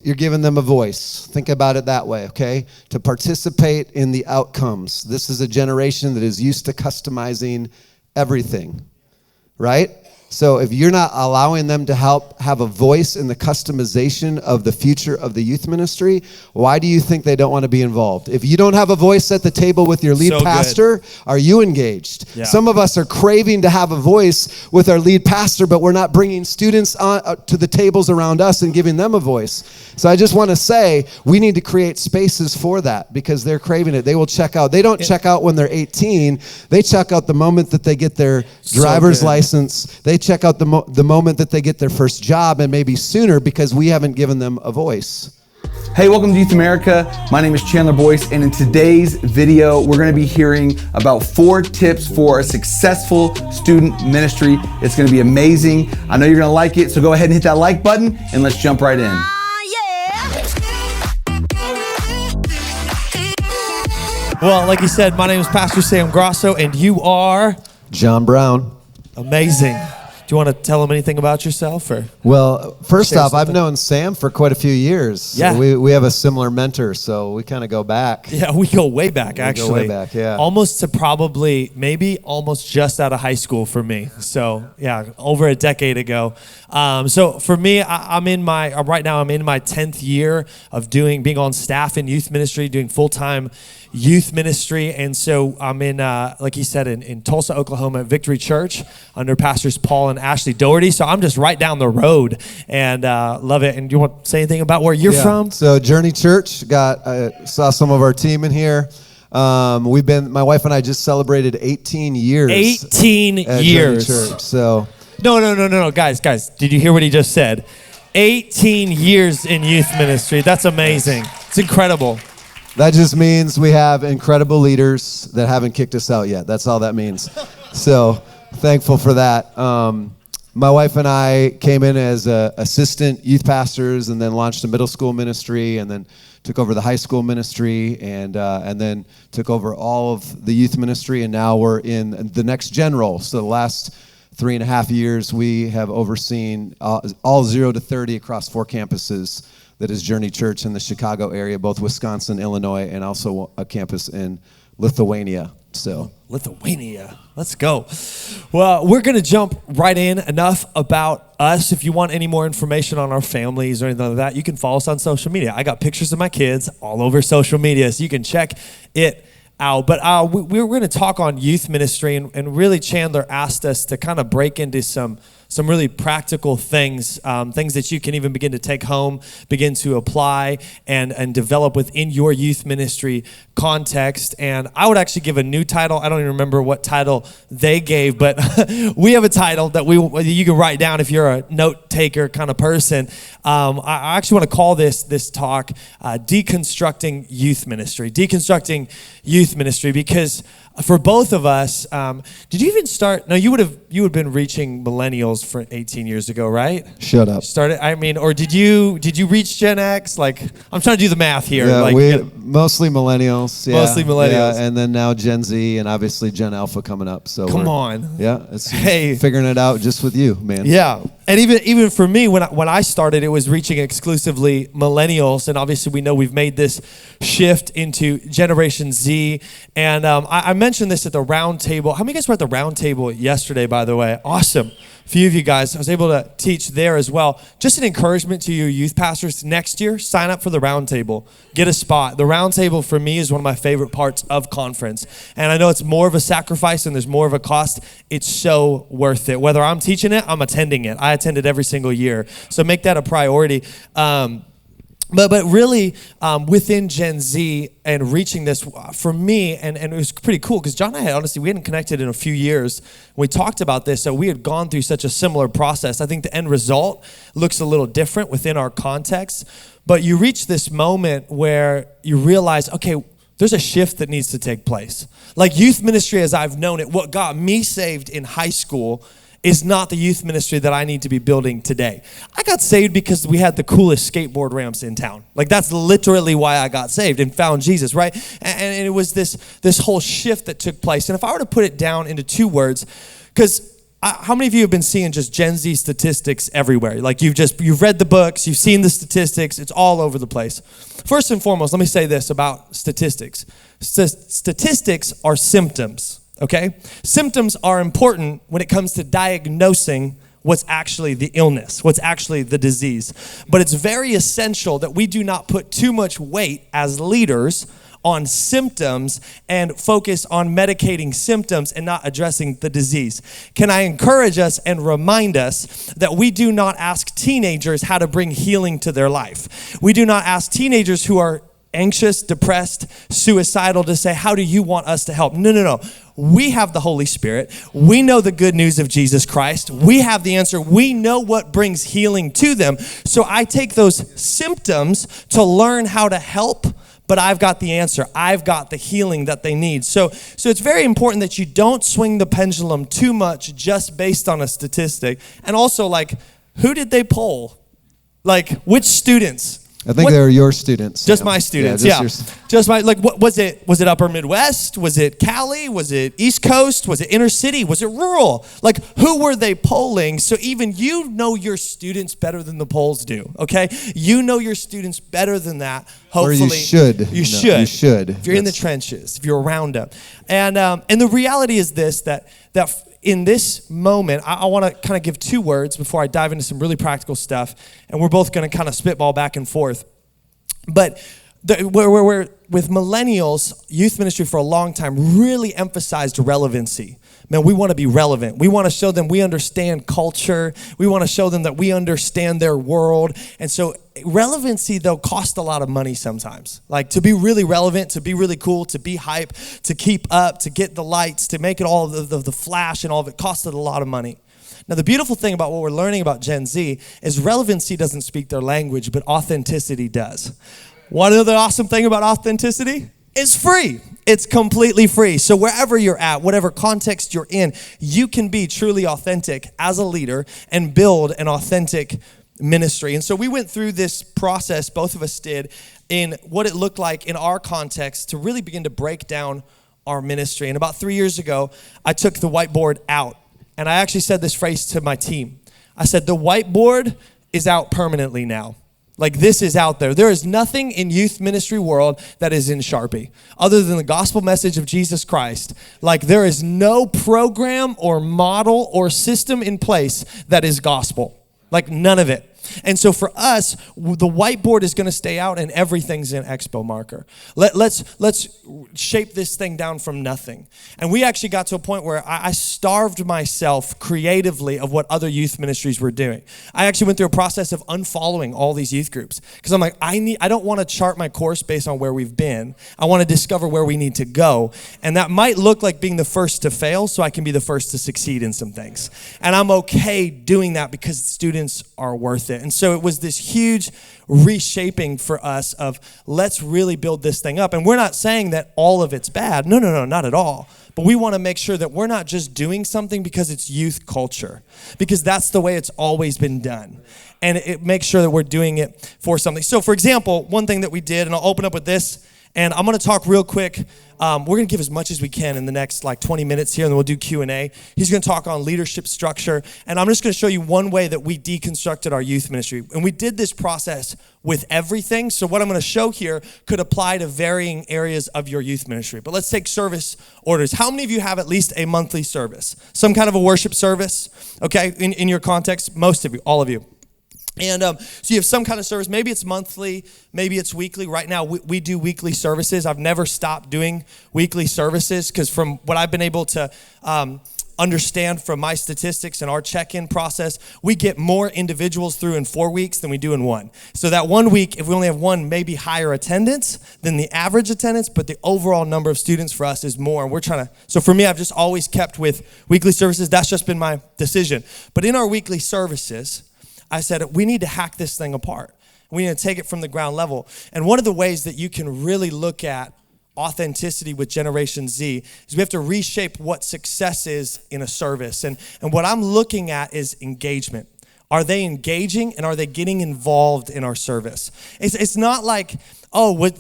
you're giving them a voice. Think about it that way, okay? To participate in the outcomes. This is a generation that is used to customizing everything, right? So if you're not allowing them to help have a voice in the customization of the future of the youth ministry, why do you think they don't want to be involved? If you don't have a voice at the table with your lead pastor, are you engaged? Yeah. Some of us are craving to have a voice with our lead pastor, but we're not bringing students to the tables around us and giving them a voice. So I just want to say we need to create spaces for that because they're craving it. They will check out. They don't check out when they're 18. They check out the moment that they get their driver's license. They check out the moment that they get their first job and maybe sooner because we haven't given them a voice. Hey, welcome to Youth America. My name is Chandler Boyce, and in today's video, we're going to be hearing about 4 tips for a successful student ministry. It's going to be amazing. I know you're going to like it, so go ahead and hit that like button, and let's jump right in. Well, like you said, my name is Pastor Sam Grosso, and you are? John Brown. Amazing. Do you want to tell them anything about yourself? Or well, first off, I've known Sam for quite a few years. Yeah. We have a similar mentor, so we kind of go back. Yeah, we go way back, actually. Go way back, yeah. Almost to probably, maybe almost just out of high school for me. So, yeah, over a decade ago. So for me, right now I'm in my 10th year of being on staff in youth ministry, doing full-time youth ministry. And so I'm in, like he said, in Tulsa, Oklahoma at Victory Church under Pastors Paul and Ashley Doherty. So I'm just right down the road and love it. And do you want to say anything about where you're from? So Journey Church, saw some of our team in here. My wife and I just celebrated 18 years. 18 at years. Journey Church, so. No, guys, did you hear what he just said? 18 years in youth ministry. That's amazing. It's incredible. That just means we have incredible leaders that haven't kicked us out yet. That's all that means. So thankful for that. My wife and I came in as assistant youth pastors and then launched a middle school ministry and then took over the high school ministry and then took over all of the youth ministry. And now we're in the next gen role. So the last 3.5 years, we have overseen all 0 to 30 across 4 campuses. That is Journey Church in the Chicago area, both Wisconsin, Illinois, and also a campus in Lithuania. So Lithuania, let's go. Well, we're going to jump right in. Enough about us. If you want any more information on our families or anything like that, you can follow us on social media. I got pictures of my kids all over social media, so you can check it out. But we're going to talk on youth ministry, and really Chandler asked us to kind of break into some really practical things, things that you can even begin to take home, begin to apply and develop within your youth ministry context. And I would actually give a new title. I don't even remember what title they gave, but we have a title that you can write down if you're a note taker kind of person. I actually want to call this talk Deconstructing Youth Ministry. Deconstructing Youth Ministry, because for both of us, did you even start? No, you would have been reaching millennials for 18 years ago, right? Shut up. Or did you reach Gen X? Like, I'm trying to do the math here. Yeah, mostly millennials. Yeah, mostly millennials. Yeah, and then now Gen Z and obviously Gen Alpha coming up. So come on. Yeah, it's figuring it out just with you, man. Yeah, and even for me, when I started, it was reaching exclusively millennials, and obviously we know we've made this shift into Generation Z. And I mentioned this at the round table. How many of you guys were at the round table yesterday, by the way? Awesome. A few of you guys, I was able to teach there as well. Just an encouragement to your youth pastors next year, sign up for the round table. Get a spot. The round table for me is one of my favorite parts of conference. And I know it's more of a sacrifice and there's more of a cost. It's so worth it. Whether I'm teaching it, I'm attending it. I attend it every single year. So make that a priority. But really, within Gen Z and reaching this, for me, and it was pretty cool, because John and I, honestly, we hadn't connected in a few years. We talked about this, so we had gone through such a similar process. I think the end result looks a little different within our context, but you reach this moment where you realize, okay, there's a shift that needs to take place. Like youth ministry as I've known it, what got me saved in high school is not the youth ministry that I need to be building today. I got saved because we had the coolest skateboard ramps in town. Like that's literally why I got saved and found Jesus, right? And it was this whole shift that took place. And if I were to put it down into 2 words, because how many of you have been seeing just Gen Z statistics everywhere? Like you've read the books, you've seen the statistics, it's all over the place. First and foremost, let me say this about statistics. Statistics are symptoms, okay? Symptoms are important when it comes to diagnosing what's actually the illness, what's actually the disease. But it's very essential that we do not put too much weight as leaders on symptoms and focus on medicating symptoms and not addressing the disease. Can I encourage us and remind us that we do not ask teenagers how to bring healing to their life. We do not ask teenagers who are anxious, depressed, suicidal to say, how do you want us to help? No. We have the Holy Spirit. We know the good news of Jesus Christ. We have the answer. We know what brings healing to them. So I take those symptoms to learn how to help, but I've got the answer. I've got the healing that they need. So it's very important that you don't swing the pendulum too much just based on a statistic. And also, like, who did they poll? Like, which students? I think they were your students. Just my students, yeah. Just my, like, what was it? Was it Upper Midwest? Was it Cali? Was it East Coast? Was it inner city? Was it rural? Like, who were they polling? So even you know your students better than the polls do, okay? You know your students better than that. Hopefully, or you should. You should. You should. If you're in the trenches, if you're around them. And the reality is this, that in this moment, I want to kind of give two words before I dive into some really practical stuff, and we're both going to kind of spitball back and forth. But we're with millennials, youth ministry for a long time really emphasized relevancy. Man, we want to be relevant. We want to show them we understand culture. We want to show them that we understand their world. And so relevancy, though, costs a lot of money sometimes. Like, to be really relevant, to be really cool, to be hype, to keep up, to get the lights, to make it all the flash and all of it costed a lot of money. Now, the beautiful thing about what we're learning about Gen Z is relevancy doesn't speak their language, but authenticity does. One other awesome thing about authenticity? It's free. It's completely free. So wherever you're at, whatever context you're in, you can be truly authentic as a leader and build an authentic ministry. And so we went through this process, both of us did, in what it looked like in our context to really begin to break down our ministry. And about 3 years ago, I took the whiteboard out. And I actually said this phrase to my team. I said, the whiteboard is out permanently now. Like, this is out there. There is nothing in youth ministry world that is in Sharpie other than the gospel message of Jesus Christ. Like, there is no program or model or system in place that is gospel. Like, none of it. And so for us, the whiteboard is going to stay out and everything's an expo marker. Let's shape this thing down from nothing. And we actually got to a point where I starved myself creatively of what other youth ministries were doing. I actually went through a process of unfollowing all these youth groups because I'm like, I don't want to chart my course based on where we've been. I want to discover where we need to go. And that might look like being the first to fail so I can be the first to succeed in some things. And I'm okay doing that because students are worth it. And so it was this huge reshaping for us of let's really build this thing up. And we're not saying that all of it's bad. No, not at all. But we want to make sure that we're not just doing something because it's youth culture, because that's the way it's always been done. And it makes sure that we're doing it for something. So for example, one thing that we did, and I'll open up with this, and I'm going to talk real quick. We're going to give as much as we can in the next 20 minutes here, and then we'll do Q&A. He's going to talk on leadership structure, and I'm just going to show you one way that we deconstructed our youth ministry. And we did this process with everything, so what I'm going to show here could apply to varying areas of your youth ministry. But let's take service orders. How many of you have at least a monthly service? Some kind of a worship service, okay, in your context? Most of you, all of you. And so you have some kind of service. Maybe it's monthly, maybe it's weekly. Right now, we do weekly services. I've never stopped doing weekly services because from what I've been able to understand from my statistics and our check-in process, we get more individuals through in 4 weeks than we do in one. So that 1 week, if we only have one, maybe higher attendance than the average attendance, but the overall number of students for us is more. And we're trying to, so for me, I've just always kept with weekly services. That's just been my decision. But in our weekly services, I said, we need to hack this thing apart. We need to take it from the ground level. And one of the ways that you can really look at authenticity with Generation Z is we have to reshape what success is in a service. And what I'm looking at is engagement. Are they engaging and are they getting involved in our service? It's not like,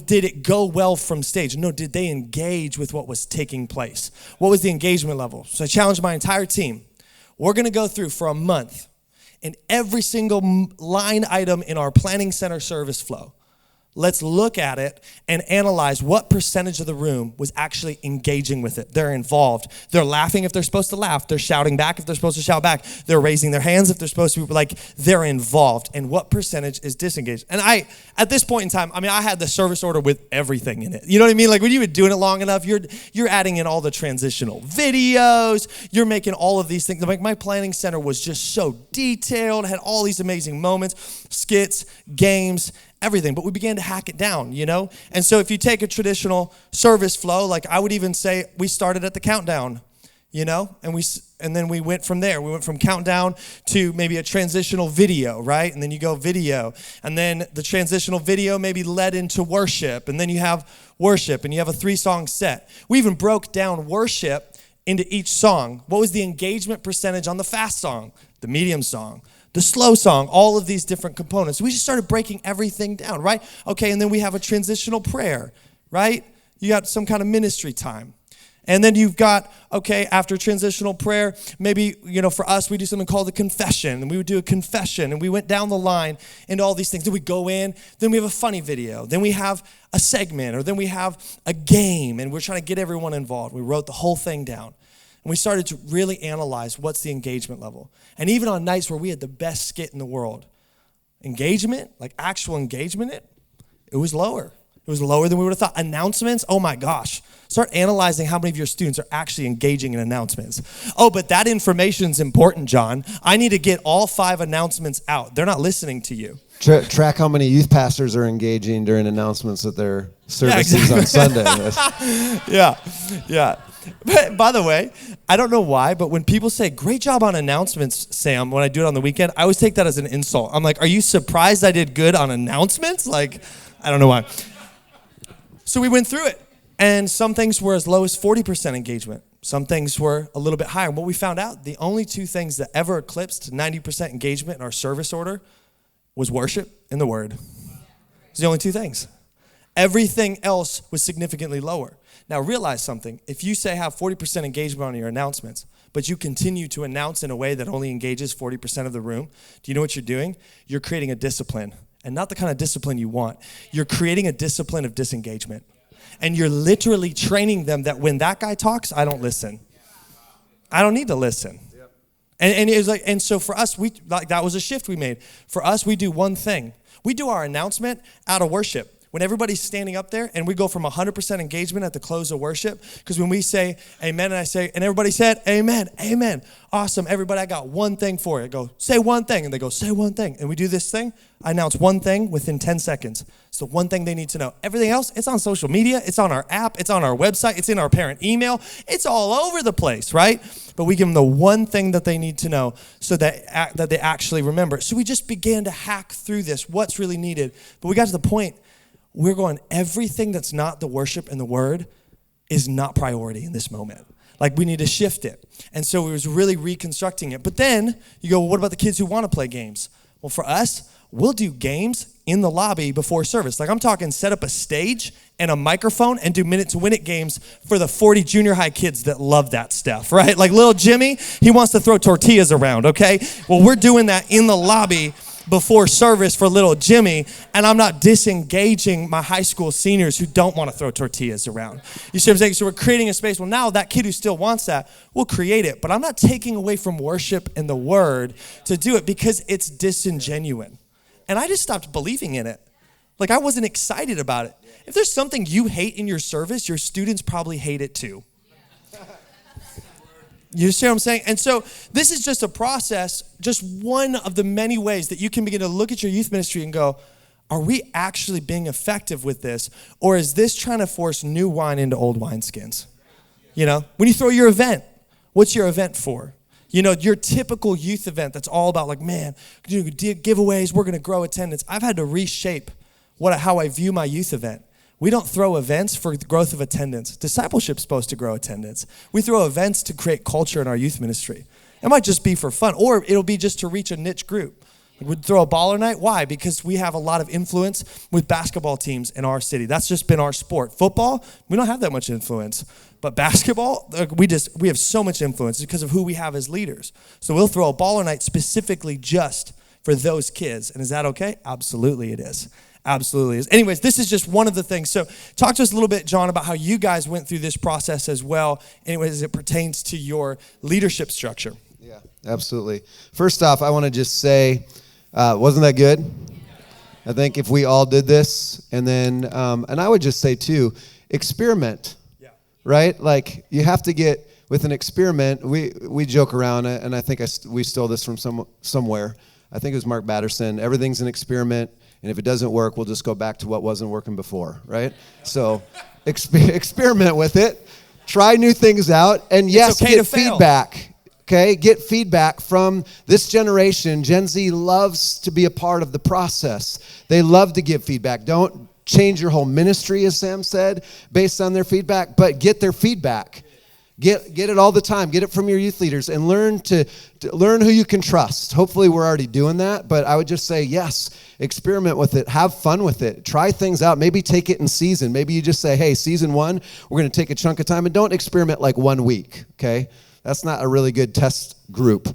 did it go well from stage? No, did they engage with what was taking place? What was the engagement level? So I challenged my entire team. we're going to go through for a month and every single line item in our planning center service flow. Let's look at it and analyze what percentage of the room was actually engaging with it. They're involved. They're laughing if they're supposed to laugh. They're shouting back if they're supposed to shout back. They're raising their hands if they're supposed to be, like, they're involved. And what percentage is disengaged? And at this point in time, I had the service order with everything in it. You know what I mean? Like, when you've been doing it long enough, you're adding in all the transitional videos. You're making all of these things. Like, my planning center was just so detailed, had all these amazing moments, skits, games, everything, but we began to hack it down, you know? And so if you take a traditional service flow, like I would even say we started at the countdown, you know? And then we went from there. We went from countdown to maybe a transitional video, right? And then you go video. And then the transitional video maybe led into worship. And then you have worship and you have a 3-song set. We even broke down worship into each song. What was the engagement percentage on the fast song, the medium song, the slow song, all of these different components. We just started breaking everything down, right? Okay, and then we have a transitional prayer, right? You got some kind of ministry time. And then you've got, okay, after transitional prayer, maybe, you know, for us, we do something called a confession. And we would do a confession, and we went down the line into all these things. Then we go in, then we have a funny video. Then we have a segment, or then we have a game, and we're trying to get everyone involved. We wrote the whole thing down. And we started to really analyze what's the engagement level. And even on nights where we had the best skit in the world, engagement, like actual engagement, it was lower. It was lower than we would have thought. Announcements, oh my gosh. Start analyzing how many of your students are actually engaging in announcements. Oh, but that information's important, John. I need to get all 5 announcements out. They're not listening to you. Track how many youth pastors are engaging during announcements at their services on Sunday. Yeah. But by the way, I don't know why, but when people say, great job on announcements, Sam, when I do it on the weekend, I always take that as an insult. I'm like, are you surprised I did good on announcements? Like, I don't know why. So we went through it, and some things were as low as 40% engagement. Some things were a little bit higher. And what we found out, the only 2 things that ever eclipsed 90% engagement in our service order was worship and the word. It's the only 2 things. Everything else was significantly lower. Now realize something. If you say have 40% engagement on your announcements, but you continue to announce in a way that only engages 40% of the room, do you know what you're doing? You're creating a discipline, and not the kind of discipline you want. You're creating a discipline of disengagement. And you're literally training them that when that guy talks, I don't listen. I don't need to listen. And it was like, and so for us, that was a shift we made. For us, we do one thing. We do our announcement out of worship. When everybody's standing up there and we go from 100% engagement at the close of worship, because when we say amen and everybody said amen, amen, awesome, everybody, I got one thing for you. I go, say one thing, and they go, say one thing. And we do this thing. I announce one thing within 10 seconds. It's the one thing they need to know. Everything else, it's on social media, it's on our app, it's on our website, it's in our parent email, it's all over the place, right? But we give them the one thing that they need to know so that they actually remember. So we just began to hack through this, what's really needed. But we got to the point, we're going, everything that's not the worship and the word is not priority in this moment. Like, we need to shift it. And so we was really reconstructing it. But then you go, well, what about the kids who want to play games? Well, for us, we'll do games in the lobby before service. Like, I'm talking set up a stage and a microphone and do minute to win it games for the 40 junior high kids that love that stuff, right? Like little Jimmy, he wants to throw tortillas around, okay? Well, we're doing that in the lobby before service for little Jimmy, and I'm not disengaging my high school seniors who don't want to throw tortillas around. You see what I'm saying? So we're creating a space. Well, now that kid who still wants that, we'll create it, but I'm not taking away from worship and the word to do it because it's disingenuous. And I just stopped believing in it. Like, I wasn't excited about it. If there's something you hate in your service, your students probably hate it too. You see what I'm saying? And so this is just a process, just one of the many ways that you can begin to look at your youth ministry and go, are we actually being effective with this? Or is this trying to force new wine into old wineskins? You know, when you throw your event, what's your event for? You know, your typical youth event that's all about like, man, giveaways, we're going to grow attendance. I've had to reshape how I view my youth event. We don't throw events for the growth of attendance. Discipleship's supposed to grow attendance. We throw events to create culture in our youth ministry. It might just be for fun, or it'll be just to reach a niche group. We'd throw a baller night. Why? Because we have a lot of influence with basketball teams in our city. That's just been our sport. Football, we don't have that much influence. But basketball, we have so much influence because of who we have as leaders. So we'll throw a baller night specifically just for those kids. And is that okay? Absolutely it is. Absolutely is. Anyways, this is just one of the things. So talk to us a little bit, John, about how you guys went through this process as well, anyways, as it pertains to your leadership structure. Yeah, absolutely. First off, I want to just say, wasn't that good? I think if we all did this, and then, and I would just say too, experiment, right? Like you have to get, with an experiment, we joke around, and I think we stole this from somewhere. I think it was Mark Batterson. Everything's an experiment, and if it doesn't work, we'll just go back to what wasn't working before, right? So experiment with it, try new things out, and yes, okay get feedback. Okay, get feedback from this generation. Gen Z loves to be a part of the process. They love to give feedback. Don't change your whole ministry, as Sam said, based on their feedback, but get their feedback. Get it all the time. Get it from your youth leaders and learn to learn who you can trust. Hopefully we're already doing that, but I would just say, yes, experiment with it. Have fun with it. Try things out. Maybe take it in season. Maybe you just say, hey, season 1, we're going to take a chunk of time, and don't experiment like 1 week, okay? That's not a really good test group.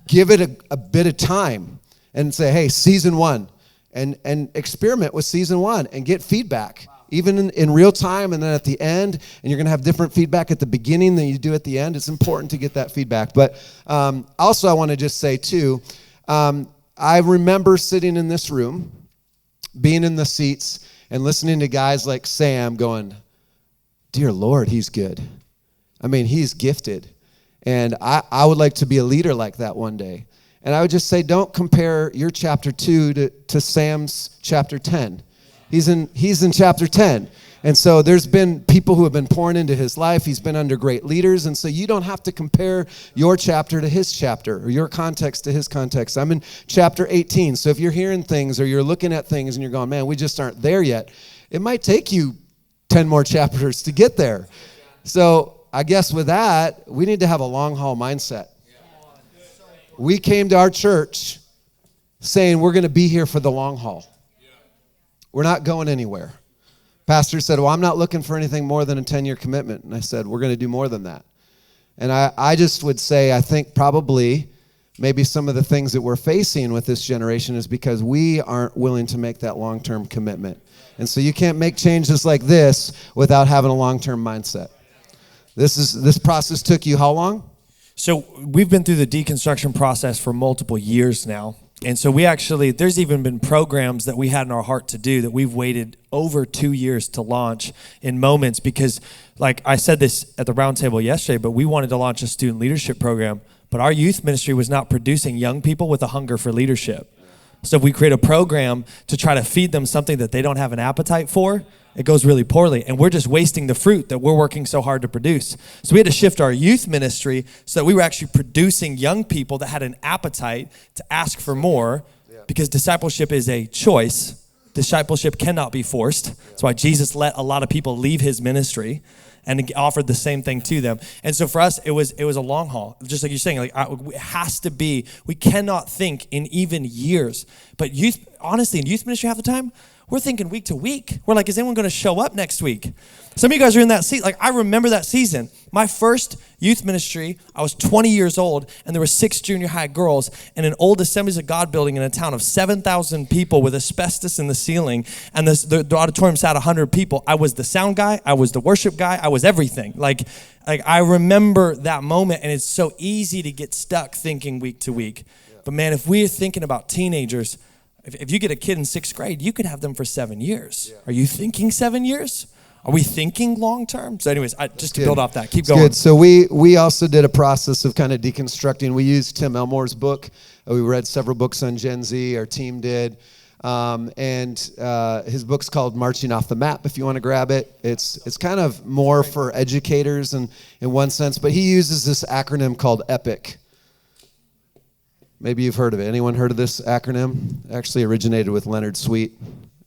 Give it a bit of time and say, hey, season 1, and experiment with season 1 and get feedback, even in real time and then at the end. And you're going to have different feedback at the beginning than you do at the end. It's important to get that feedback. But also I want to just say, too, I remember sitting in this room, being in the seats, and listening to guys like Sam going, dear Lord, he's good. I mean, he's gifted, and I would like to be a leader like that one day. And I would just say, don't compare your chapter 2 to Sam's chapter 10. He's in chapter 10. And so there's been people who have been pouring into his life. He's been under great leaders, and so you don't have to compare your chapter to his chapter or your context to his context. I'm in chapter 18, so if you're hearing things or you're looking at things and you're going, man, we just aren't there yet, it might take you 10 more chapters to get there. So I guess with that, we need to have a long haul mindset. We came to our church saying we're going to be here for the long haul. We're not going anywhere. Pastor said, well, I'm not looking for anything more than a 10-year commitment. And I said, we're going to do more than that. And I just would say, I think probably maybe some of the things that we're facing with this generation is because we aren't willing to make that long-term commitment. And so you can't make changes like this without having a long-term mindset. This process took you how long? So we've been through the deconstruction process for multiple years now. And so there's even been programs that we had in our heart to do that we've waited over 2 years to launch in moments because, like I said this at the roundtable yesterday, but we wanted to launch a student leadership program, but our youth ministry was not producing young people with a hunger for leadership. So if we create a program to try to feed them something that they don't have an appetite for, it goes really poorly, and we're just wasting the fruit that we're working so hard to produce. So we had to shift our youth ministry so that we were actually producing young people that had an appetite to ask for more, because discipleship is a choice. Discipleship cannot be forced. That's why Jesus let a lot of people leave his ministry and offered the same thing to them. And so for us, it was a long haul. Just like you're saying, it has to be, we cannot think in even years. But honestly, in youth ministry half the time, we're thinking week to week. We're like, is anyone going to show up next week? Some of you guys are in that seat. Like, I remember that season. My first youth ministry, I was 20 years old, and there were 6 junior high girls in an old Assemblies of God building in a town of 7,000 people with asbestos in the ceiling, and the auditorium sat 100 people. I was the sound guy. I was the worship guy. I was everything. Like I remember that moment, and it's so easy to get stuck thinking week to week. But man, if we're thinking about teenagers, if you get a kid in 6th grade, you could have them for 7 years. Are you thinking 7 years? Are we thinking long term? So anyways, just to build off that, keep going. Good. So we also did a process of kind of deconstructing. We used Tim Elmore's book. We read several books on Gen Z. Our team did. And his book's called Marching Off the Map, if you want to grab it. It's kind of more for educators in one sense, but he uses this acronym called EPIC. Maybe you've heard of it. Anyone heard of this acronym? It actually originated with Leonard Sweet.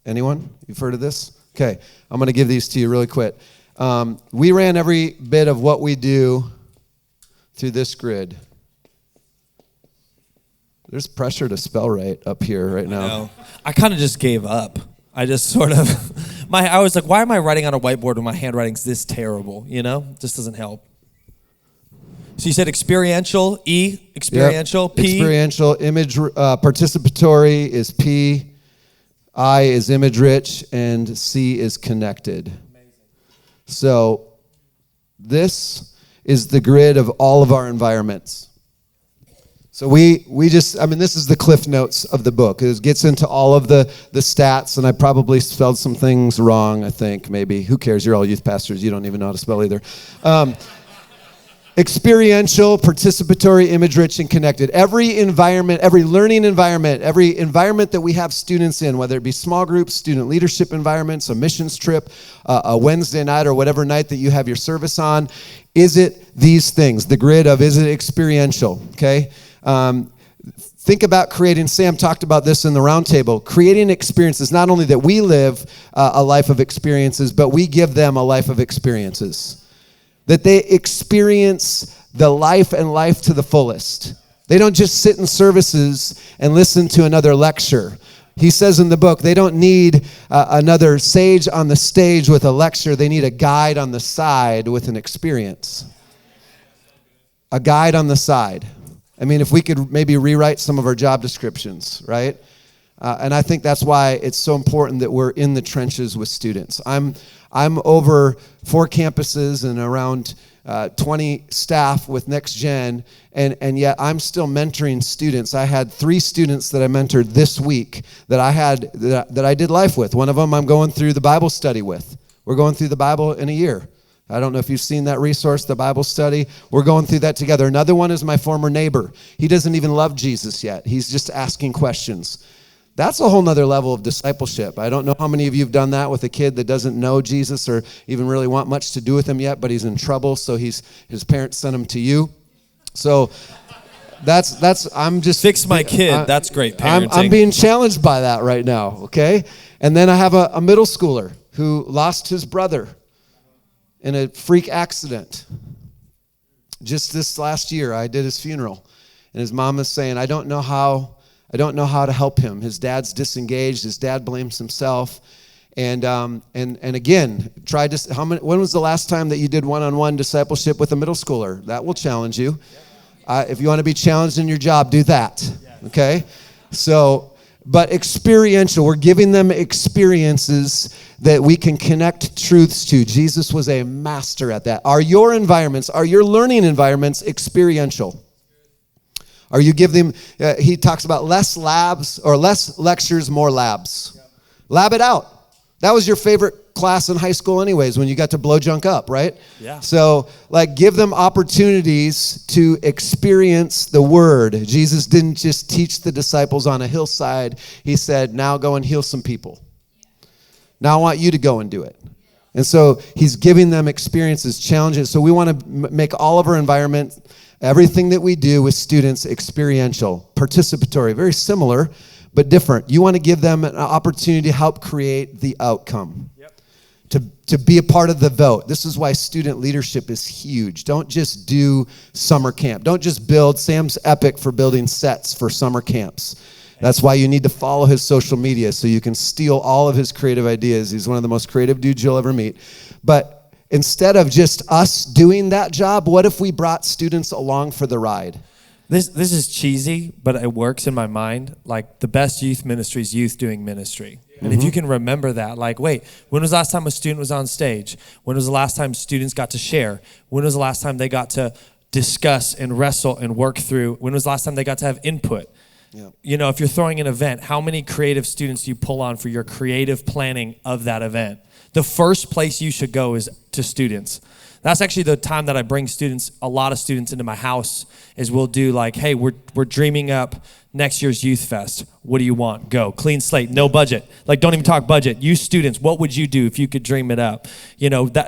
Anyone? You've heard of this? Okay, I'm going to give these to you really quick. We ran every bit of what we do through this grid. There's pressure to spell right up here right now. No, I kind of just gave up. I just sort of, I was like, why am I writing on a whiteboard when my handwriting's this terrible? You know, just doesn't help. So you said experiential, E, experiential, Yep. P. Experiential, image, participatory is P, I is image rich, and C is connected. Amazing. So this is the grid of all of our environments. So we just, this is the cliff notes of the book. It gets into all of the stats, and I probably spelled some things wrong, I think, maybe. Who cares? You're all youth pastors. You don't even know how to spell either. Experiential, participatory, image-rich, and connected. Every environment, every learning environment, every environment that we have students in, whether it be small groups, student leadership environments, a missions trip, a Wednesday night, or whatever night that you have your service on, is it these things? The grid of, is it experiential, okay? Think about creating, Sam talked about this in the roundtable, creating experiences, not only that we live a life of experiences, but we give them a life of experiences. That they experience the life and life to the fullest. They don't just sit in services and listen to another lecture. He says in the book, they don't need another sage on the stage with a lecture. They need a guide on the side with an experience. A guide on the side. If we could maybe rewrite some of our job descriptions, right? And I think that's why it's so important that we're in the trenches with students. I'm over 4 campuses and around 20 staff with Next Gen, and yet I'm still mentoring students. I had 3 students that I mentored this week that I did life with. One of them I'm going through the Bible study with. We're going through the Bible in a year. I don't know if you've seen that resource, the Bible study. We're going through that together. Another one is my former neighbor. He doesn't even love Jesus yet. He's just asking questions. That's a whole nother level of discipleship. I don't know how many of you have done that with a kid that doesn't know Jesus or even really want much to do with him yet, but he's in trouble, so his parents sent him to you. So I'm just... Fix my kid. That's great parenting. I'm being challenged by that right now, okay? And then I have a middle schooler who lost his brother in a freak accident. Just this last year, I did his funeral. And his mom is saying, I don't know how to help him. His dad's disengaged. His dad blames himself. And again, when was the last time that you did one-on-one discipleship with a middle schooler? That will challenge you. If you want to be challenged in your job, do that. Okay? But experiential, we're giving them experiences that we can connect truths to. Jesus was a master at that. Are your learning environments experiential? Are you giving them, he talks about less labs or less lectures, more labs. Yep. Lab it out. That was your favorite class in high school anyways, when you got to blow junk up, right? Yeah. So give them opportunities to experience the word. Jesus didn't just teach the disciples on a hillside. He said, now go and heal some people. Now I want you to go and do it. And so he's giving them experiences, challenges. So we want to make all of our environment, everything that we do with students, experiential, participatory, very similar, but different. You want to give them an opportunity to help create the outcome, to be a part of the vote. This is why student leadership is huge. Don't just do summer camp. Don't just build. Sam's epic for building sets for summer camps. That's why you need to follow his social media so you can steal all of his creative ideas. He's one of the most creative dudes you'll ever meet. But instead of just us doing that job, what if we brought students along for the ride? This is cheesy, but it works in my mind. Like, the best youth ministry is youth doing ministry. And if you can remember that, wait, when was the last time a student was on stage? When was the last time students got to share? When was the last time they got to discuss and wrestle and work through? When was the last time they got to have input? Yeah. If you're throwing an event, how many creative students do you pull on for your creative planning of that event? The first place you should go is to students. That's actually the time that I bring a lot of students into my house, is we'll do hey, we're dreaming up next year's Youth Fest. What do you want? Go. Clean slate, no budget. Don't even talk budget. You students, what would you do if you could dream it up?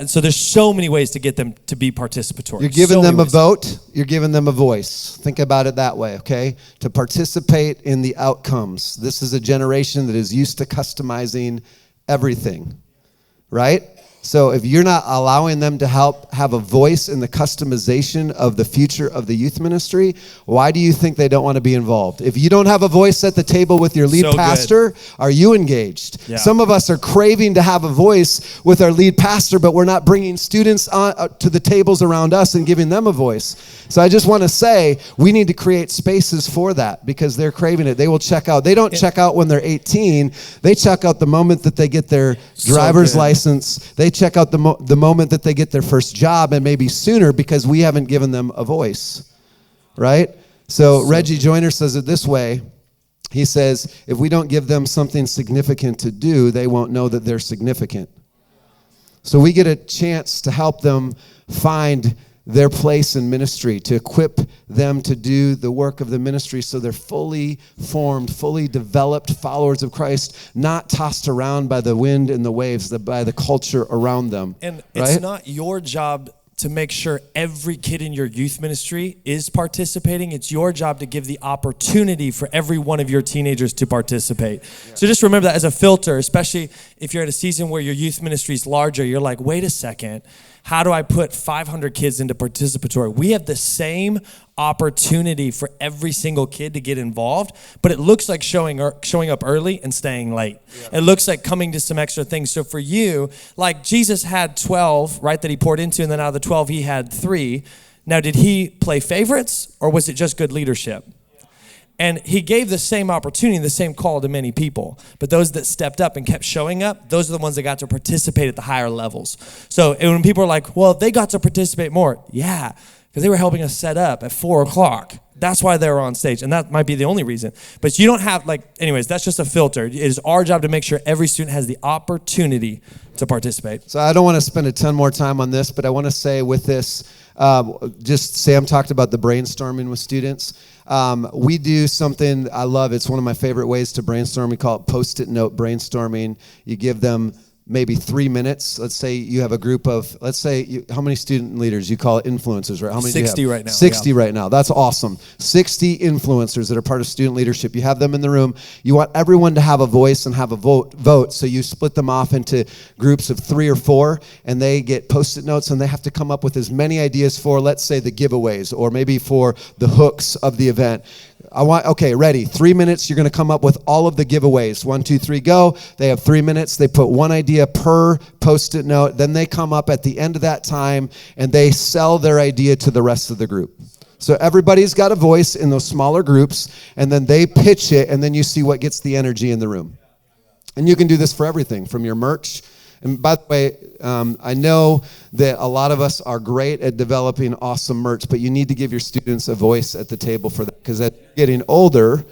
So there's so many ways to get them to be participatory. You're giving them a vote. You're giving them a voice. Think about it that way, okay? To participate in the outcomes. This is a generation that is used to customizing everything, right? So if you're not allowing them to help have a voice in the customization of the future of the youth ministry, why do you think they don't want to be involved? If you don't have a voice at the table with your lead pastor, are you engaged? Yeah. Some of us are craving to have a voice with our lead pastor, but we're not bringing students to the tables around us and giving them a voice. So I just want to say we need to create spaces for that because they're craving it. They will check out. They don't check out when they're 18. They check out the moment that they get their driver's license. They check out the moment that they get their first job, and maybe sooner because we haven't given them a voice, right? So Reggie Joyner says it this way. He says, if we don't give them something significant to do, they won't know that they're significant. So we get a chance to help them find their place in ministry, to equip them to do the work of the ministry so they're fully formed, fully developed followers of Christ, not tossed around by the wind and the waves, by the culture around them. And it's not your job to make sure every kid in your youth ministry is participating. It's your job to give the opportunity for every one of your teenagers to participate. Yeah. So just remember that as a filter, especially if you're at a season where your youth ministry is larger, you're like, wait a second, how do I put 500 kids into participatory? We have the same opportunity for every single kid to get involved, but it looks like showing up early and staying late. Yeah. It looks like coming to some extra things. So for you, like Jesus had 12, right, that he poured into, and then out of the 12, he had 3. Now, did he play favorites, or was it just good leadership? And he gave the same opportunity, the same call to many people. But those that stepped up and kept showing up, those are the ones that got to participate at the higher levels. So when people are like, well, they got to participate more. Yeah, because they were helping us set up at 4 o'clock. That's why they were on stage. And that might be the only reason. But you don't have, anyways, that's just a filter. It is our job to make sure every student has the opportunity to participate. So I don't want to spend a ton more time on this, but I want to say with this, just Sam talked about the brainstorming with students. We do something I love. It's one of my favorite ways to brainstorm. We call it Post-it note brainstorming. You give them maybe 3 minutes. Let's say you have a group of, how many student leaders? You call it influencers, right? How many 60 do you have? right now. 60 right now. That's awesome. 60 influencers that are part of student leadership. You have them in the room. You want everyone to have a voice and have a vote. So you split them off into groups of 3 or 4, and they get Post-it notes, and they have to come up with as many ideas for, let's say, the giveaways, or maybe for the hooks of the event. Okay, ready. 3 minutes, you're going to come up with all of the giveaways. 1, 2, 3, go. They have 3 minutes. They put one idea per Post-it note. Then they come up at the end of that time, and they sell their idea to the rest of the group. So everybody's got a voice in those smaller groups, and then they pitch it, and then you see what gets the energy in the room. And you can do this for everything, from your merch. And by the way, I know that a lot of us are great at developing awesome merch, but you need to give your students a voice at the table for that, because as you're getting older,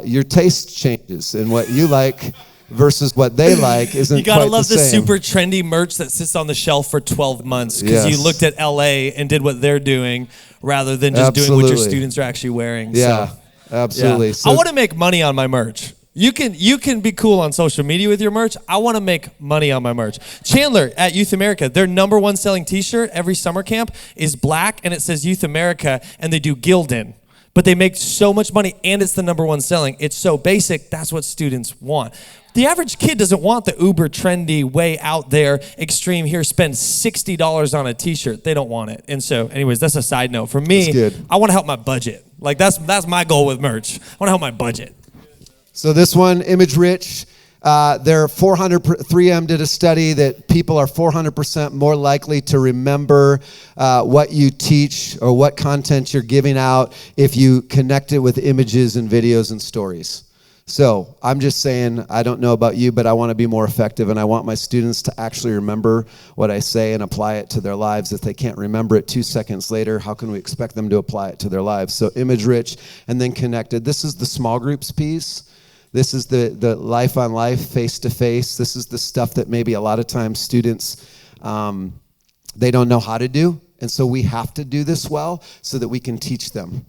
your taste changes, and what you like versus what they like isn't quite the same. You gotta love the super trendy merch that sits on the shelf for 12 months because you looked at LA and did what they're doing rather than just doing what your students are actually wearing. Yeah, absolutely. Yeah. So, I want to make money on my merch. You can be cool on social media with your merch. I want to make money on my merch. Chandler at Youth America, their #1 selling t-shirt every summer camp is black, and it says Youth America, and they do Gildan. But they make so much money, and it's the #1 selling. It's so basic. That's what students want. The average kid doesn't want the uber trendy, way out there, extreme, here, spend $60 on a t-shirt. They don't want it. And so, anyways, that's a side note. For me, I want to help my budget. That's my goal with merch. I want to help my budget. So this one, Image Rich, 3M did a study that people are 400% more likely to remember what you teach or what content you're giving out if you connect it with images and videos and stories. So I'm just saying, I don't know about you, but I want to be more effective, and I want my students to actually remember what I say and apply it to their lives. If they can't remember it 2 seconds later, how can we expect them to apply it to their lives? So Image Rich and then connected. This is the small groups piece. This is the life on life, face-to-face. This is the stuff that maybe a lot of times students, they don't know how to do. And so we have to do this well so that we can teach them.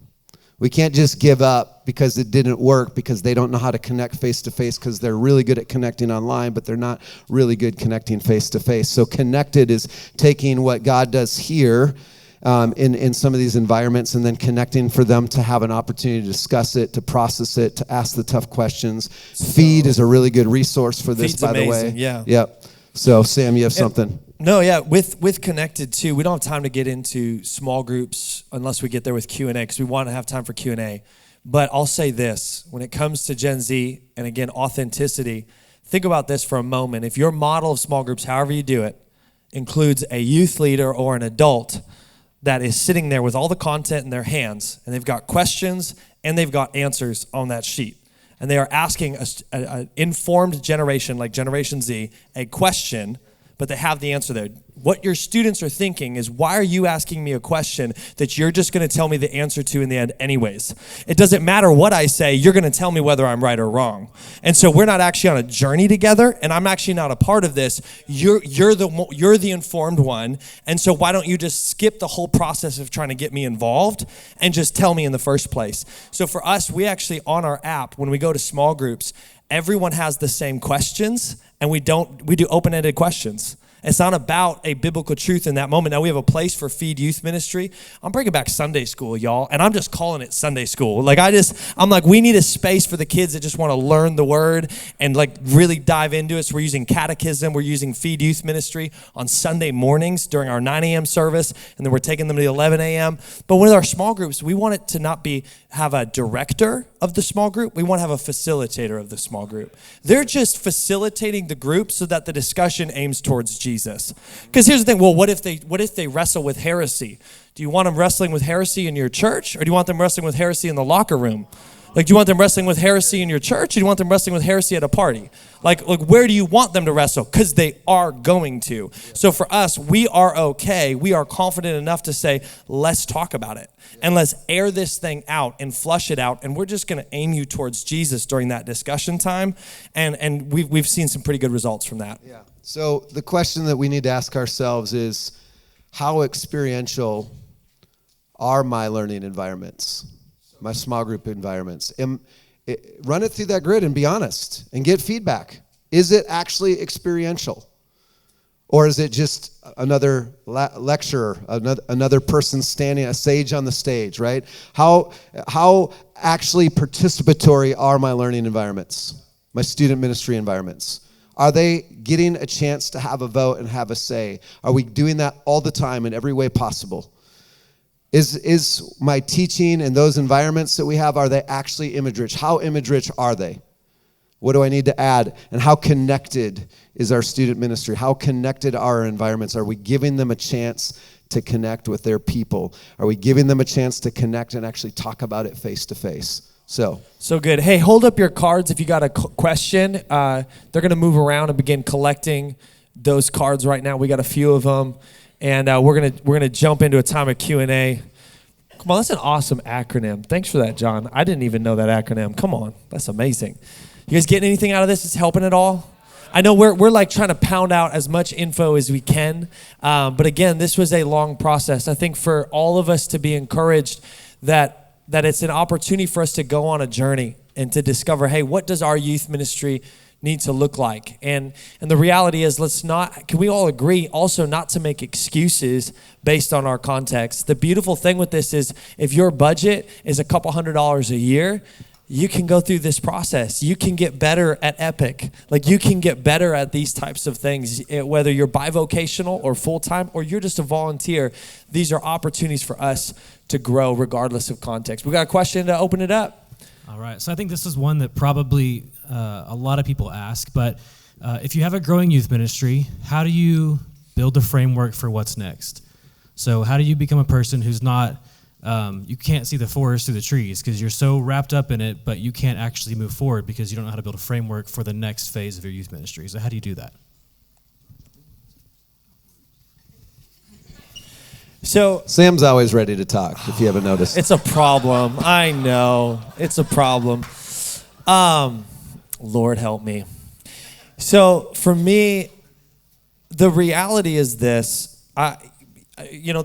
We can't just give up because it didn't work, because they don't know how to connect face-to-face, because they're really good at connecting online, but they're not really good connecting face-to-face. So connected is taking what God does here in some of these environments, and then connecting for them to have an opportunity to discuss it, to process it, to ask the tough questions. Feed is a really good resource for this, by the way. Yeah. Yep. So, Sam, you have something? No, yeah, with Connected too, we don't have time to get into small groups unless we get there with Q&A, because we want to have time for Q&A. But I'll say this, when it comes to Gen Z, and again, authenticity, think about this for a moment. If your model of small groups, however you do it, includes a youth leader or an adult that is sitting there with all the content in their hands, and they've got questions and they've got answers on that sheet, and they are asking an informed generation like Generation Z a question, but they have the answer there. What your students are thinking is, why are you asking me a question that you're just going to tell me the answer to in the end anyways? It doesn't matter what I say, you're going to tell me whether I'm right or wrong. And so we're not actually on a journey together, and I'm actually not a part of this. You're the informed one, and so why don't you just skip the whole process of trying to get me involved and just tell me in the first place? So for us, we actually, on our app, when we go to small groups, everyone has the same questions, and we do open-ended questions. It's not about a biblical truth in that moment. Now, we have a place for Feed Youth Ministry. I'm bringing back Sunday school, y'all, and I'm just calling it Sunday school. I'm like, we need a space for the kids that just want to learn the word and really dive into it. So we're using catechism. We're using Feed Youth Ministry on Sunday mornings during our 9 a.m. service, and then we're taking them to 11 a.m. But with our small groups, we want it to not have a director of the small group. We want to have a facilitator of the small group. They're just facilitating the group so that the discussion aims towards Jesus. Because here's the thing, well, what if they wrestle with heresy? Do you want them wrestling with heresy in your church, or do you want them wrestling with heresy in the locker room? Do you want them wrestling with heresy in your church, or do you want them wrestling with heresy at a party? Where do you want them to wrestle? Because they are going to. So for us, we are okay. We are confident enough to say, let's talk about it. And let's air this thing out and flush it out. And we're just going to aim you towards Jesus during that discussion time. And we've seen some pretty good results from that. Yeah. So the question that we need to ask ourselves is, how experiential are my learning environments? My small group environments. Run it through that grid and be honest and get feedback. Is it actually experiential? Or is it just another lecturer, another person standing, a sage on the stage, right? How actually participatory are my learning environments, my student ministry environments? Are they getting a chance to have a vote and have a say? Are we doing that all the time in every way possible? Is my teaching and those environments that we have, are they actually image-rich? How image-rich are they? What do I need to add? And how connected is our student ministry? How connected are our environments? Are we giving them a chance to connect with their people? Are we giving them a chance to connect and actually talk about it face to face? So good. Hey, hold up your cards if you got a question. They're going to move around and begin collecting those cards right now. We got a few of them. And we're gonna jump into a time of Q&A. Come on, that's an awesome acronym. Thanks for that, John. I didn't even know that acronym. Come on, that's amazing. You guys getting anything out of this? It's helping at all? I know we're trying to pound out as much info as we can. But again, this was a long process. I think for all of us to be encouraged that it's an opportunity for us to go on a journey and to discover, hey, what does our youth ministry need to look like? And the reality is, can we all agree also not to make excuses based on our context? The beautiful thing with this is, if your budget is a couple $100s a year, you can go through this process. You can get better at Epic. You can get better at these types of things, whether you're bivocational or full-time, or you're just a volunteer. These are opportunities for us to grow regardless of context. We got a question to open it up. All right, so I think this is one that probably a lot of people ask, but if you have a growing youth ministry, how do you build a framework for what's next? So how do you become a person who's not, you can't see the forest through the trees because you're so wrapped up in it, but you can't actually move forward because you don't know how to build a framework for the next phase of your youth ministry. So how do you do that? So Sam's always ready to talk, if you haven't noticed. It's a problem. I know. It's a problem. Lord help me. So for me, the reality is this.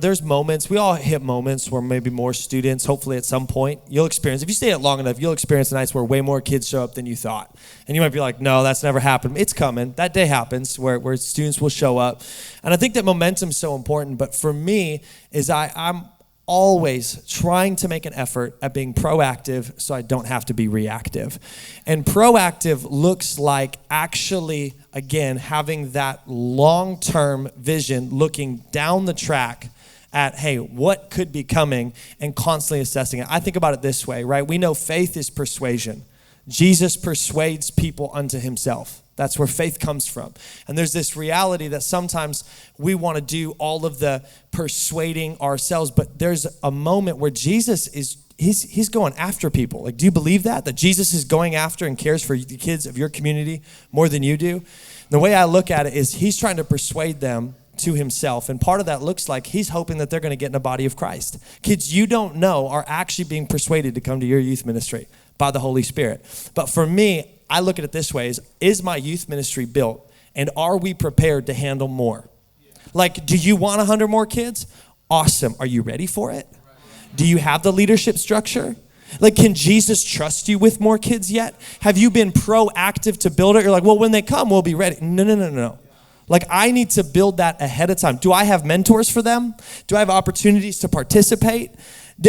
There's moments, we all hit moments where maybe more students, hopefully at some point, you'll experience, if you stay it long enough, you'll experience nights where way more kids show up than you thought. And you might be like, no, that's never happened. It's coming. That day happens where students will show up. And I think that momentum's so important. But for me, is I'm always trying to make an effort at being proactive so I don't have to be reactive. And proactive looks like actually, again, having that long-term vision, looking down the track at, hey, what could be coming, and constantly assessing it. I think about it this way, right? We know faith is persuasion. Jesus persuades people unto himself. That's where faith comes from. And there's this reality that sometimes we want to do all of the persuading ourselves, but there's a moment where Jesus he's going after people. Like, do you believe that Jesus is going after and cares for the kids of your community more than you do? The way I look at it is he's trying to persuade them to himself. And part of that looks like he's hoping that they're going to get in the body of Christ. Kids you don't know are actually being persuaded to come to your youth ministry by the Holy Spirit. But for me, I look at it this way: is my youth ministry built, and are we prepared to handle more? Like, do you want 100 more kids? Awesome. Are you ready for it? Do you have the leadership structure? Like, can Jesus trust you with more kids yet? Have you been proactive to build it? You're like, well, when they come, we'll be ready. No. Like, I need to build that ahead of time. Do I have mentors for them? Do I have opportunities to participate?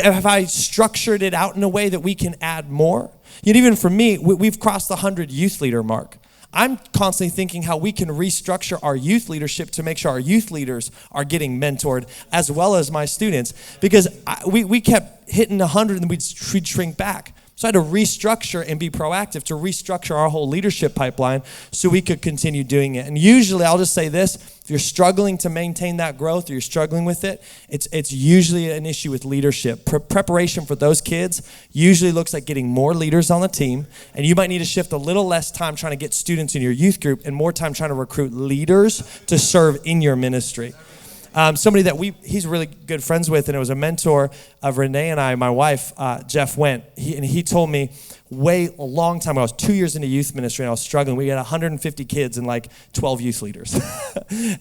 Have I structured it out in a way that we can add more? Yet even for me, we've crossed the 100 youth leader mark. I'm constantly thinking how we can restructure our youth leadership to make sure our youth leaders are getting mentored as well as my students. Because we kept hitting 100 and we'd shrink back. So I had to restructure and be proactive to restructure our whole leadership pipeline so we could continue doing it. And usually, I'll just say this: if you're struggling to maintain that growth or you're struggling with it, it's usually an issue with leadership. Preparation for those kids usually looks like getting more leaders on the team, and you might need to shift a little less time trying to get students in your youth group and more time trying to recruit leaders to serve in your ministry. Somebody that he's really good friends with, and it was a mentor of Renee and I, my wife, Jeff Went. He told me a long time ago, I was 2 years into youth ministry and I was struggling. We had 150 kids and like 12 youth leaders.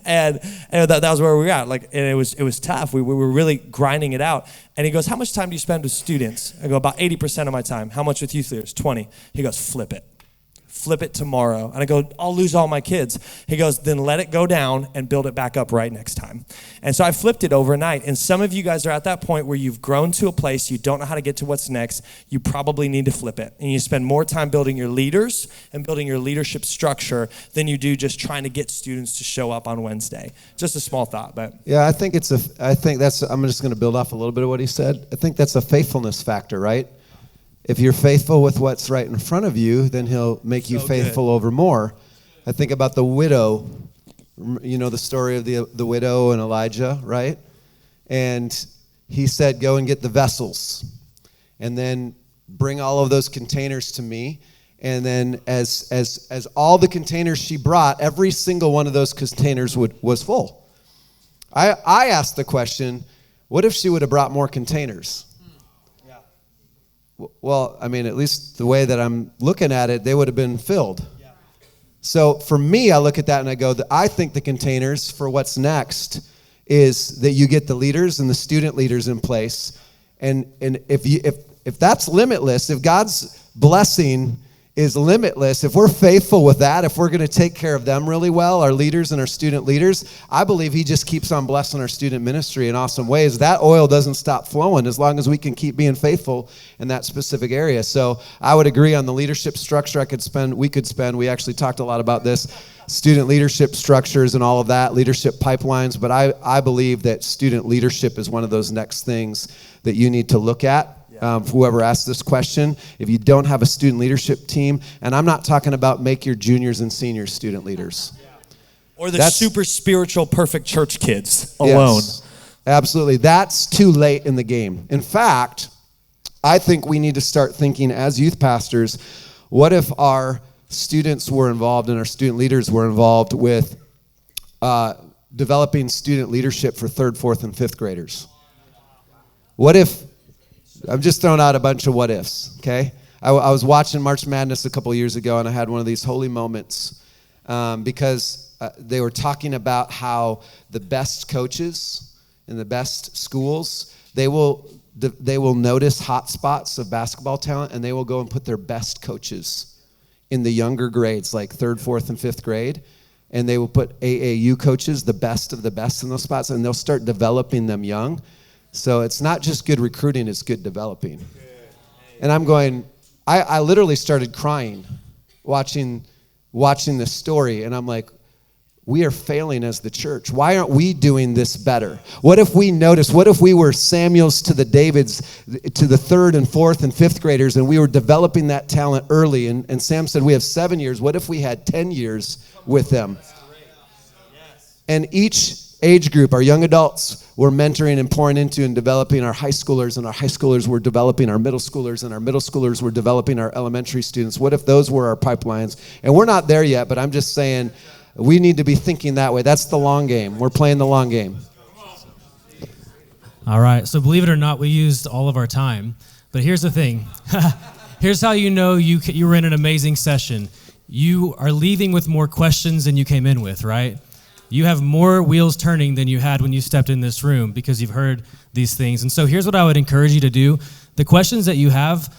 and that was where we were at. Like, and it was tough. We were really grinding it out. And he goes, how much time do you spend with students? I go, about 80% of my time. How much with youth leaders? 20. He goes, flip it tomorrow. And I go, I'll lose all my kids. He goes, then let it go down and build it back up right next time. And so I flipped it overnight. And some of you guys are at that point where you've grown to a place, you don't know how to get to what's next. You probably need to flip it. And you spend more time building your leaders and building your leadership structure than you do just trying to get students to show up on Wednesday. Just a small thought, but. Yeah, I'm just going to build off a little bit of what he said. I think that's a faithfulness factor, right? If you're faithful with what's right in front of you, then he'll make you faithful over more. I think about the widow, you know the story of the widow and Elijah, right? And he said, go and get the vessels, and then bring all of those containers to me. And then as all the containers she brought, every single one of those containers was full. I asked the question, what if she would have brought more containers? Well, I mean, at least the way that I'm looking at it, they would have been filled. Yeah. So for me, I look at that and I go, I think the containers for what's next is that you get the leaders and the student leaders in place. And if that's limitless, if God's blessing is limitless, if we're faithful with that, if we're going to take care of them really well, our leaders and our student leaders, I believe he just keeps on blessing our student ministry in awesome ways. That oil doesn't stop flowing as long as we can keep being faithful in that specific area. So I would agree on the leadership structure we could spend. We actually talked a lot about this, student leadership structures and all of that, leadership pipelines. But I believe that student leadership is one of those next things that you need to look at. Whoever asked this question, if you don't have a student leadership team, and I'm not talking about make your juniors and seniors student leaders. Or that's super spiritual, perfect church kids alone. Yes, absolutely. That's too late in the game. In fact, I think we need to start thinking as youth pastors, what if our students were involved and our student leaders were involved with developing student leadership for 3rd, 4th, and 5th graders? What if, I'm just throwing out a bunch of what ifs, okay? I was watching March Madness a couple of years ago, and I had one of these holy moments because they were talking about how the best coaches in the best schools, they will notice hot spots of basketball talent, and they will go and put their best coaches in the younger grades, like 3rd, 4th, and 5th grade, and they will put AAU coaches, the best of the best in those spots, and they'll start developing them young. So it's not just good recruiting, it's good developing. And I'm going, I literally started crying watching this story, and I'm like, we are failing as the church. Why aren't we doing this better? What if we noticed, what if we were Samuels to the Davids, to the 3rd and 4th and 5th graders, and we were developing that talent early? And Sam said, we have 7 years. What if we had 10 years with them? And each age group, our young adults, were mentoring and pouring into and developing our high schoolers, and our high schoolers were developing our middle schoolers, and our middle schoolers were developing our elementary students. What if those were our pipelines? And we're not there yet, but I'm just saying, we need to be thinking that way. That's the long game. We're playing the long game. All right. So believe it or not, we used all of our time. But here's the thing. Here's how you know you were in an amazing session. You are leaving with more questions than you came in with, right? You have more wheels turning than you had when you stepped in this room because you've heard these things. And so here's what I would encourage you to do. The questions that you have,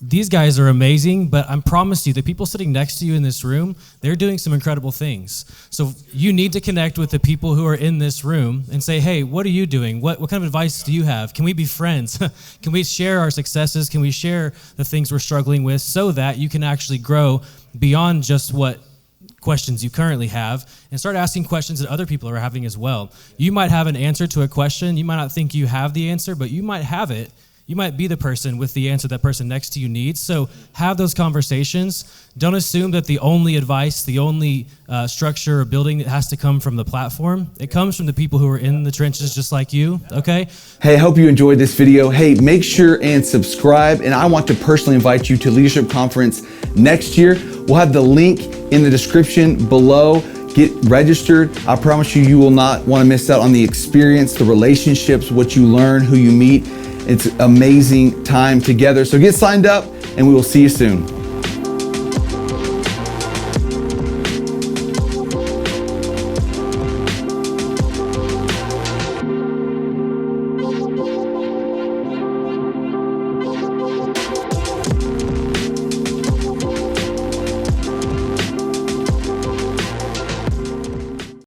these guys are amazing, but I promise you, the people sitting next to you in this room, they're doing some incredible things. So you need to connect with the people who are in this room and say, hey, what are you doing? What kind of advice do you have? Can we be friends? Can we share our successes? Can we share the things we're struggling with so that you can actually grow beyond just what questions you currently have and start asking questions that other people are having as well. You might have an answer to a question. You might not think you have the answer, but you might have it. You might be the person with the answer that person next to you needs. So have those conversations. Don't assume that the only advice, the only structure or building that has to come from the platform. It comes from the people who are in the trenches just like you, okay? Hey, I hope you enjoyed this video. Hey, make sure and subscribe. And I want to personally invite you to Leadership Conference next year. We'll have the link in the description below. Get registered. I promise you, you will not want to miss out on the experience, the relationships, what you learn, who you meet. It's an amazing time together. So get signed up and we will see you soon.